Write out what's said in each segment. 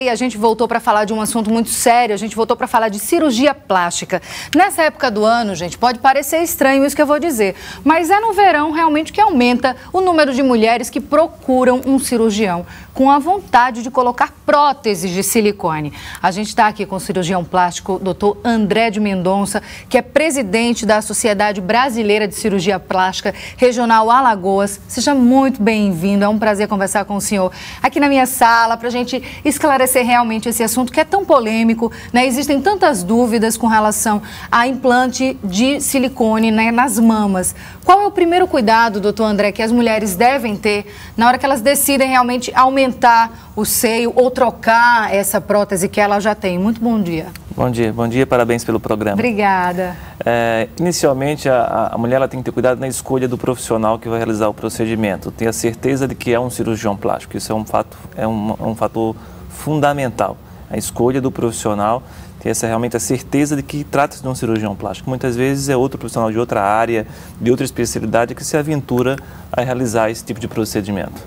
E a gente voltou para falar de um assunto muito sério, a gente voltou para falar de cirurgia plástica. Nessa época do ano, gente, pode parecer estranho isso que eu vou dizer, mas é no verão realmente que aumenta o número de mulheres que procuram um cirurgião com a vontade de colocar próteses de silicone. A gente está aqui com o cirurgião plástico, Dr. André de Mendonça, que é presidente da Sociedade Brasileira de Cirurgia Plástica Regional Alagoas. Seja muito bem-vindo, é um prazer conversar com o senhor aqui na minha sala para a gente esclarecer realmente esse assunto que é tão polêmico, né? Existem tantas dúvidas com relação a implante de silicone, né, nas mamas. Qual é o primeiro cuidado, doutor André, que as mulheres devem ter na hora que elas decidem realmente aumentar o seio ou trocar essa prótese que ela já tem? Muito bom dia. Bom dia, parabéns pelo programa. Obrigada. Inicialmente, a mulher ela tem que ter cuidado na escolha do profissional que vai realizar o procedimento. Tenha certeza de que é um cirurgião plástico, isso é um fator fundamental. A escolha do profissional, ter realmente a certeza de que trata-se de um cirurgião plástico. Muitas vezes é outro profissional de outra área, de outra especialidade que se aventura a realizar esse tipo de procedimento.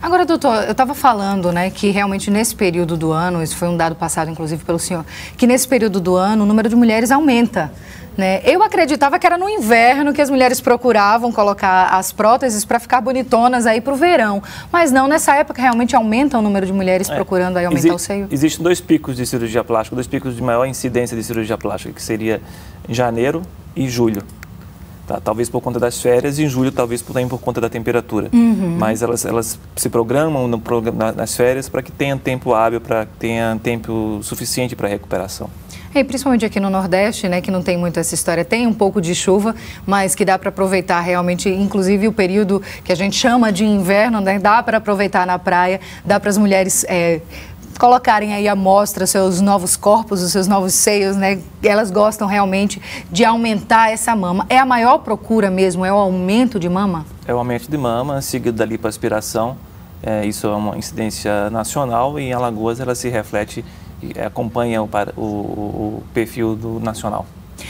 Agora, doutor, eu estava falando, né, que realmente nesse período do ano, isso foi um dado passado inclusive pelo senhor, que nesse período do ano o número de mulheres aumenta. Né? Eu acreditava que era no inverno que as mulheres procuravam colocar as próteses para ficar bonitonas aí para o verão. Mas não, nessa época realmente aumenta o número de mulheres procurando aí aumentar o seio? Existem dois picos de cirurgia plástica, dois picos de maior incidência de cirurgia plástica, que seria em janeiro e julho. Tá? Talvez por conta das férias e em julho talvez também por conta da temperatura. Mas elas se programam nas férias para que tenham tempo hábil, para que tenham tempo suficiente para recuperação. E principalmente aqui no Nordeste, né, que não tem muito essa história, tem um pouco de chuva, mas que dá para aproveitar realmente, inclusive o período que a gente chama de inverno, né, dá para aproveitar na praia, dá para as mulheres colocarem aí à mostra seus novos corpos, os seus novos seios, né? Elas gostam realmente de aumentar essa mama. É a maior procura mesmo, é o aumento de mama? É o aumento de mama, seguido da lipoaspiração. Isso é uma incidência nacional e em Alagoas ela se reflete e acompanha o perfil do nacional.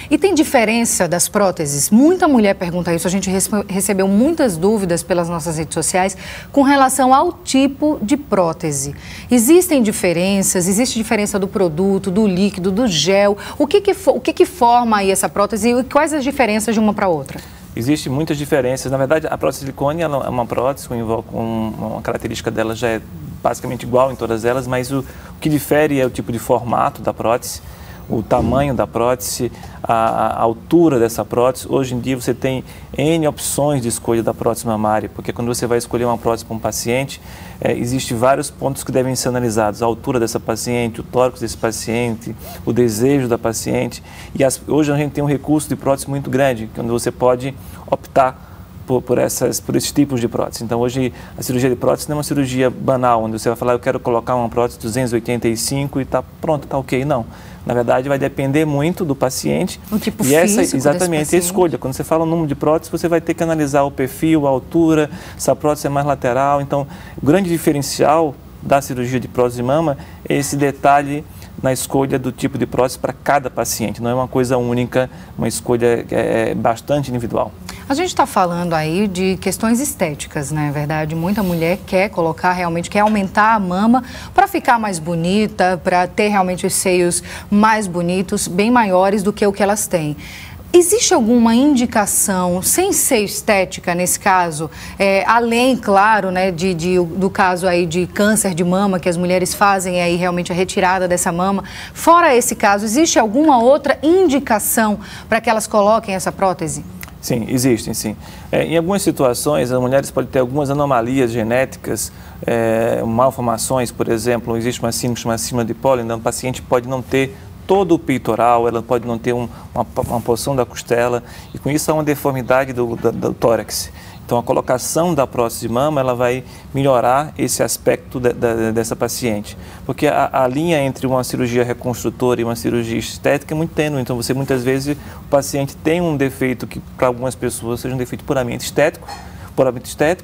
E tem diferença das próteses? Muita mulher pergunta isso, a gente recebeu muitas dúvidas pelas nossas redes sociais com relação ao tipo de prótese. Existem diferenças? Existe diferença do produto, do líquido, do gel? O que forma aí essa prótese e quais as diferenças de uma para outra? Existem muitas diferenças. Na verdade, a prótese de silicone ela é uma prótese com uma característica dela já é basicamente igual em todas elas, mas o que difere é o tipo de formato da prótese, o tamanho da prótese, a altura dessa prótese. Hoje em dia você tem N opções de escolha da prótese mamária, porque quando você vai escolher uma prótese para um paciente, existem vários pontos que devem ser analisados. A altura dessa paciente, o tórax desse paciente, o desejo da paciente. E hoje a gente tem um recurso de prótese muito grande, quando você pode optar por esses tipos de prótese. Então, hoje, a cirurgia de prótese não é uma cirurgia banal, onde você vai falar, eu quero colocar uma prótese 285 e está pronto, está ok. Não. Na verdade, vai depender muito do paciente. O tipo físico exatamente, a escolha. Quando você fala o número de próteses, você vai ter que analisar o perfil, a altura, se a prótese é mais lateral. Então, o grande diferencial da cirurgia de prótese de mama é esse detalhe na escolha do tipo de prótese para cada paciente. Não é uma coisa única, uma escolha bastante individual. A gente está falando aí de questões estéticas, né? É verdade, muita mulher quer colocar realmente, quer aumentar a mama para ficar mais bonita, para ter realmente os seios mais bonitos, bem maiores do que o que elas têm. Existe alguma indicação, sem ser estética nesse caso, além, claro, né, do caso aí de câncer de mama, que as mulheres fazem aí realmente a retirada dessa mama? Fora esse caso, existe alguma outra indicação para que elas coloquem essa prótese? Sim, existem, sim. Em algumas situações, as mulheres podem ter algumas anomalias genéticas, malformações, por exemplo, existe uma síndrome chamada síndrome de Pollin, então o paciente pode não ter todo o peitoral, ela pode não ter uma porção da costela, e com isso há uma deformidade do tórax. Então, a colocação da prótese de mama, ela vai melhorar esse aspecto dessa paciente. Porque a linha entre uma cirurgia reconstrutora e uma cirurgia estética é muito tênue. Então, muitas vezes, o paciente tem um defeito que, para algumas pessoas, seja um defeito puramente estético,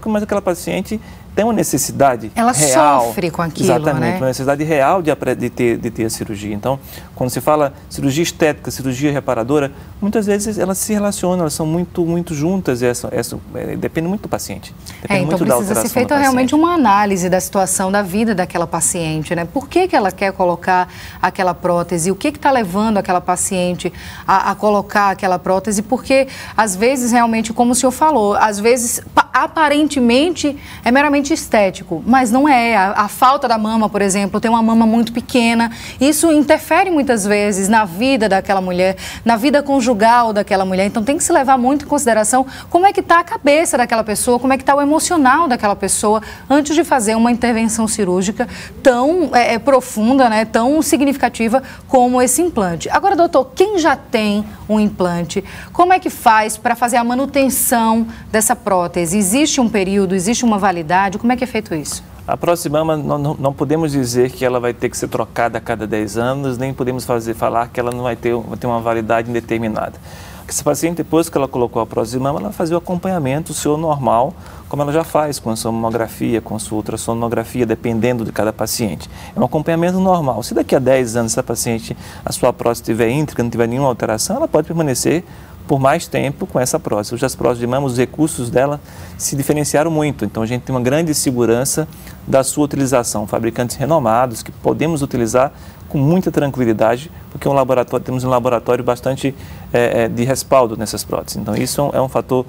mas aquela paciente tem uma necessidade ela real. Sofre com aquilo, exatamente, né? uma necessidade real de ter a cirurgia. Então, quando se fala cirurgia estética, cirurgia reparadora, muitas vezes elas se relacionam, elas são muito juntas, depende muito do paciente. Depende muito então precisa ser feita realmente uma análise da situação da vida daquela paciente, né? Por que ela quer colocar aquela prótese? O que está levando aquela paciente a colocar aquela prótese? Porque, às vezes, realmente, como o senhor falou, às vezes, aparentemente, é meramente estético, mas não é. A falta da mama, por exemplo, tem uma mama muito pequena, isso interfere muitas vezes na vida daquela mulher, na vida conjugal daquela mulher, então tem que se levar muito em consideração como é que está a cabeça daquela pessoa, como é que está o emocional daquela pessoa, antes de fazer uma intervenção cirúrgica tão profunda, né, tão significativa como esse implante. Agora, doutor, quem já tem um implante, como é que faz para fazer a manutenção dessa prótese? Existe um período, existe uma validade? Como é que é feito isso? A prótese de mama, não podemos dizer que ela vai ter que ser trocada a cada 10 anos, nem podemos falar que ela não vai ter uma validade indeterminada. Essa paciente, depois que ela colocou a prótese de mama, ela fazia o acompanhamento seu normal, como ela já faz com a sua mamografia, com a sua ultrassonografia, dependendo de cada paciente. É um acompanhamento normal. Se daqui a 10 anos essa paciente, a sua prótese estiver íntegra, não tiver nenhuma alteração, ela pode permanecer por mais tempo com essa prótese. Hoje as próteses de mama, os recursos dela se diferenciaram muito, então a gente tem uma grande segurança da sua utilização. Fabricantes renomados que podemos utilizar com muita tranquilidade, porque temos um laboratório bastante de respaldo nessas próteses. Então isso é um fator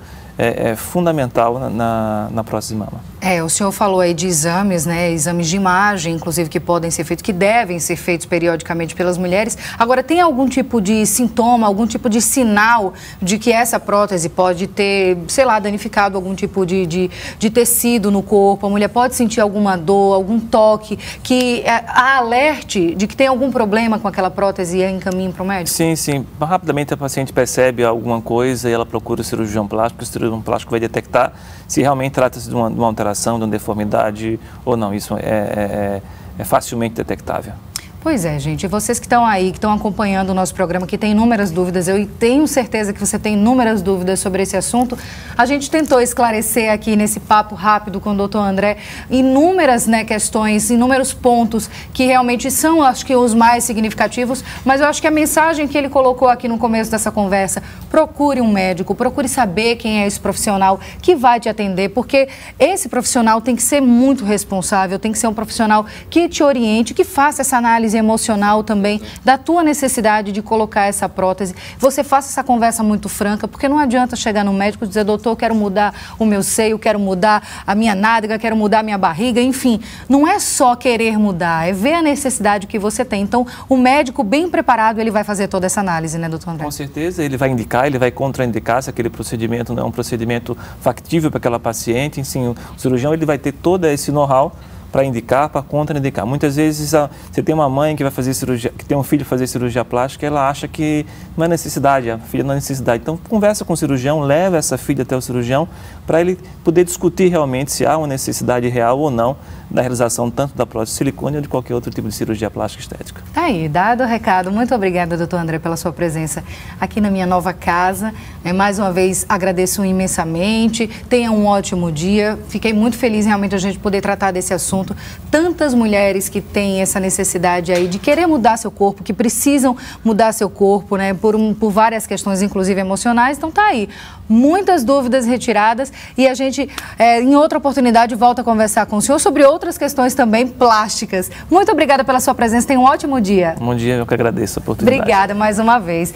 fundamental na prótese de mama. O senhor falou aí de exames, né? Exames de imagem, inclusive, que podem ser feitos, que devem ser feitos periodicamente pelas mulheres. Agora, tem algum tipo de sintoma, algum tipo de sinal de que essa prótese pode ter, sei lá, danificado algum tipo de tecido no corpo? A mulher pode sentir alguma dor, algum toque que a alerte de que tem algum problema com aquela prótese e é em caminho para o médico? Sim. Rapidamente a paciente percebe alguma coisa e ela procura o cirurgião plástico. O cirurgião plástico vai detectar se realmente trata-se de uma alteração, de uma deformidade ou não. Isso é facilmente detectável. Pois é, gente. E vocês que estão aí, que estão acompanhando o nosso programa, que tem inúmeras dúvidas, eu tenho certeza que você tem inúmeras dúvidas sobre esse assunto. A gente tentou esclarecer aqui nesse papo rápido com o doutor André inúmeras, né, questões, inúmeros pontos que realmente são, acho que, os mais significativos, mas eu acho que a mensagem que ele colocou aqui no começo dessa conversa, procure um médico, procure saber quem é esse profissional que vai te atender, porque esse profissional tem que ser muito responsável, tem que ser um profissional que te oriente, que faça essa análise emocional também da tua necessidade de colocar essa prótese. Você faça essa conversa muito franca, porque não adianta chegar no médico e dizer, doutor, eu quero mudar o meu seio, quero mudar a minha nádega, quero mudar a minha barriga, enfim. Não é só querer mudar, é ver a necessidade que você tem. Então, o médico bem preparado, ele vai fazer toda essa análise, né, doutor André? Com certeza, ele vai indicar, ele vai contraindicar se aquele procedimento não é um procedimento factível para aquela paciente. Sim, o cirurgião ele vai ter todo esse know-how para indicar, para contraindicar. Muitas vezes você tem uma mãe que vai fazer cirurgia, que tem um filho fazer cirurgia plástica, ela acha que não é necessidade, a filha não é necessidade. Então conversa com o cirurgião, leva essa filha até o cirurgião para ele poder discutir realmente se há uma necessidade real ou não da realização tanto da prótese de silicone ou de qualquer outro tipo de cirurgia plástica estética. Tá aí, dado o recado. Muito obrigada, doutor André, pela sua presença aqui na minha nova casa. Mais uma vez, agradeço imensamente. Tenha um ótimo dia. Fiquei muito feliz realmente a gente poder tratar desse assunto. Tantas mulheres que têm essa necessidade aí de querer mudar seu corpo, que precisam mudar seu corpo, né, por várias questões, inclusive emocionais. Então tá aí, muitas dúvidas retiradas e a gente, em outra oportunidade, volta a conversar com o senhor sobre outras questões também plásticas. Muito obrigada pela sua presença, tenha um ótimo dia. Bom dia, eu que agradeço a oportunidade. Obrigada mais uma vez.